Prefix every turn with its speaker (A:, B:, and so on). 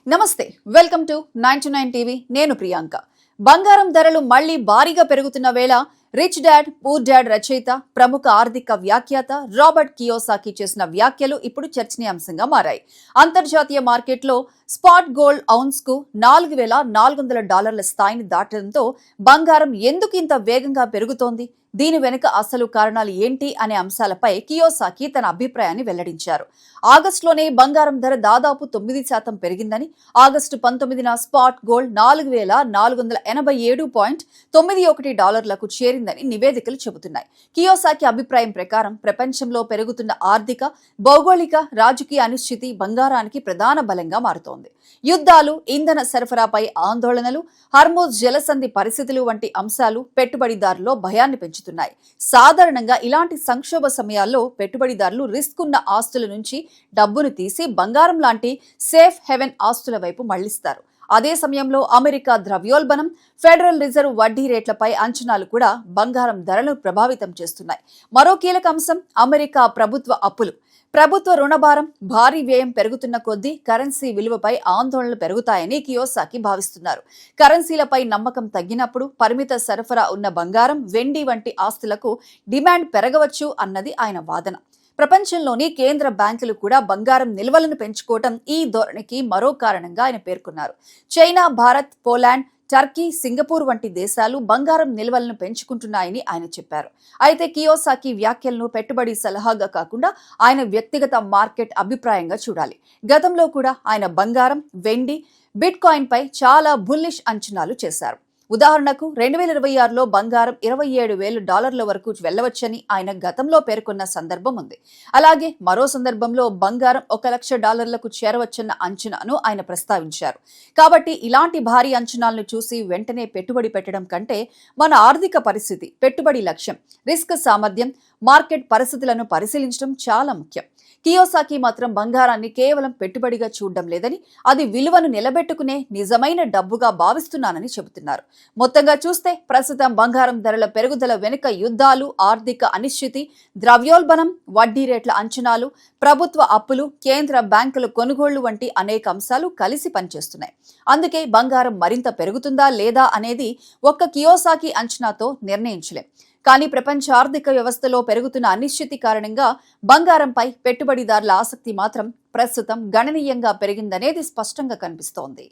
A: నమస్తే, welcome to 99 TV. నేను ప్రియాంక. బంగారం ధరలు మళ్లీ భారీగా పెరుగుతున్న వేళ రిచ్ డాడ్ పూర్ డాడ్ రచయిత, ప్రముఖ ఆర్థిక వ్యాఖ్యాత రాబర్ట్ కియోసాకి చేసిన వ్యాఖ్యలు ఇప్పుడు చర్చనీయాంశంగా మారాయి. అంతర్జాతీయ మార్కెట్లో స్పాట్ గోల్డ్ ఔన్స్ కు $4,400 స్థాయిని దాటడంతో బంగారం ఎందుకు ఇంత వేగంగా పెరుగుతోంది, దీని వెనుక అసలు కారణాలు ఏంటి అనే అంశాలపై కియోసాకి తన అభిప్రాయాన్ని వెల్లడించారు. ఆగస్టులోనే బంగారం ధర దాదాపు 9% పెరిగిందని, ఆగస్టు 19న స్పాట్ గోల్డ్ $4,487.91 చేరిందని నివేదికలు చెబుతున్నాయి. కియోసాకి అభిప్రాయం ప్రకారం ప్రపంచంలో పెరుగుతున్న ఆర్థిక, భౌగోళిక, రాజకీయ అనిశ్చితి బంగారానికి ప్రధాన బలంగా మారుతోంది. యుద్ధాలు, ఇంధన సరఫరాపై ఆందోళనలు, హర్మోజ్ జలసంధి పరిస్థితులు వంటి అంశాలు పెట్టుబడిదారుల్లో భయాన్ని పెంచుతున్నాయి. సాధారణంగా ఇలాంటి సంక్షోభ సమయాల్లో పెట్టుబడిదారులు రిస్క్ ఉన్న ఆస్తుల నుంచి డబ్బును తీసి బంగారం లాంటి సేఫ్ హెవెన్ ఆస్తుల వైపు మళ్లిస్తారు. అదే సమయంలో అమెరికా ద్రవ్యోల్బణం, ఫెడరల్ రిజర్వ్ వడ్డీ రేట్లపై అంచనాలు కూడా బంగారం ధరలను ప్రభావితం చేస్తున్నాయి. మరో కీలక అంశం అమెరికా ప్రభుత్వ అప్పులు. ప్రభుత్వ రుణభారం, భారీ వ్యయం పెరుగుతున్న కొద్దీ కరెన్సీ విలువపై ఆందోళనలు పెరుగుతాయని కియోసాకి భావిస్తున్నారు. కరెన్సీలపై నమ్మకం తగ్గినప్పుడు పరిమిత సరఫరా ఉన్న బంగారం, వెండి వంటి ఆస్తులకు డిమాండ్ పెరగవచ్చు అన్నది ఆయన వాదన. ప్రపంచంలోని కేంద్ర బ్యాంకులు కూడా బంగారం నిల్వలను పెంచుకోవడం ఈ ధోరణికి మరో కారణంగా ఆయన పేర్కొన్నారు. China, Bharat, Poland, Turkey, Singapore వంటి దేశాలు బంగారం నిల్వలను పెంచుకుంటున్నాయని ఆయన చెప్పారు. అయితే కియోసాకి వ్యాఖ్యలను పెట్టుబడి సలహాగా కాకుండా ఆయన వ్యక్తిగత మార్కెట్ అభిప్రాయంగా చూడాలి. గతంలో కూడా ఆయన బంగారం, వెండి, బిట్ కాయిన్ పై చాలా బుల్లిష్ అంచనాలు చేశారు. ఉదాహరణకు 2026లో బంగారం $27,000 వరకు వెళ్లవచ్చని ఆయన గతంలో పేర్కొన్న సందర్భం ఉంది. అలాగే మరో సందర్భంలో బంగారం $1,00,000 చేరవచ్చన్న అంచనాను ఆయన ప్రస్తావించారు. కాబట్టి ఇలాంటి భారీ అంచనాలను చూసి వెంటనే పెట్టుబడి పెట్టడం కంటే మన ఆర్థిక పరిస్థితి, పెట్టుబడి లక్ష్యం, రిస్క్ సామర్థ్యం, మార్కెట్ పరిస్థితులను పరిశీలించడం చాలా ముఖ్యం. కియోసాకి మాత్రం బంగారాన్ని కేవలం పెట్టుబడిగా చూడడం లేదని, అది విలువను నిలబెట్టుకునే నిజమైన డబ్బుగా భావిస్తున్నానని చెబుతున్నారు. మొత్తంగా చూస్తే ప్రస్తుతం బంగారం ధరల పెరుగుదల వెనుక యుద్ధాలు, ఆర్థిక అనిశ్చితి, ద్రవ్యోల్బణం, వడ్డీ రేట్ల అంచనాలు, ప్రభుత్వ అప్పులు, కేంద్ర బ్యాంకుల కొనుగోళ్లు వంటి అనేక అంశాలు కలిసి పనిచేస్తున్నాయి. అందుకే బంగారం మరింత పెరుగుతుందా లేదా అనేది ఒక్క కియోసాకి అంచనాతో నిర్ణయించలేం. కానీ ప్రపంచ ఆర్థిక వ్యవస్థలో పెరుగుతున్న అనిశ్చితి కారణంగా బంగారంపై పెట్టుబడిదారుల ఆసక్తి మాత్రం ప్రస్తుతం గణనీయంగా పెరిగిందనేది స్పష్టంగా కనిపిస్తోంది.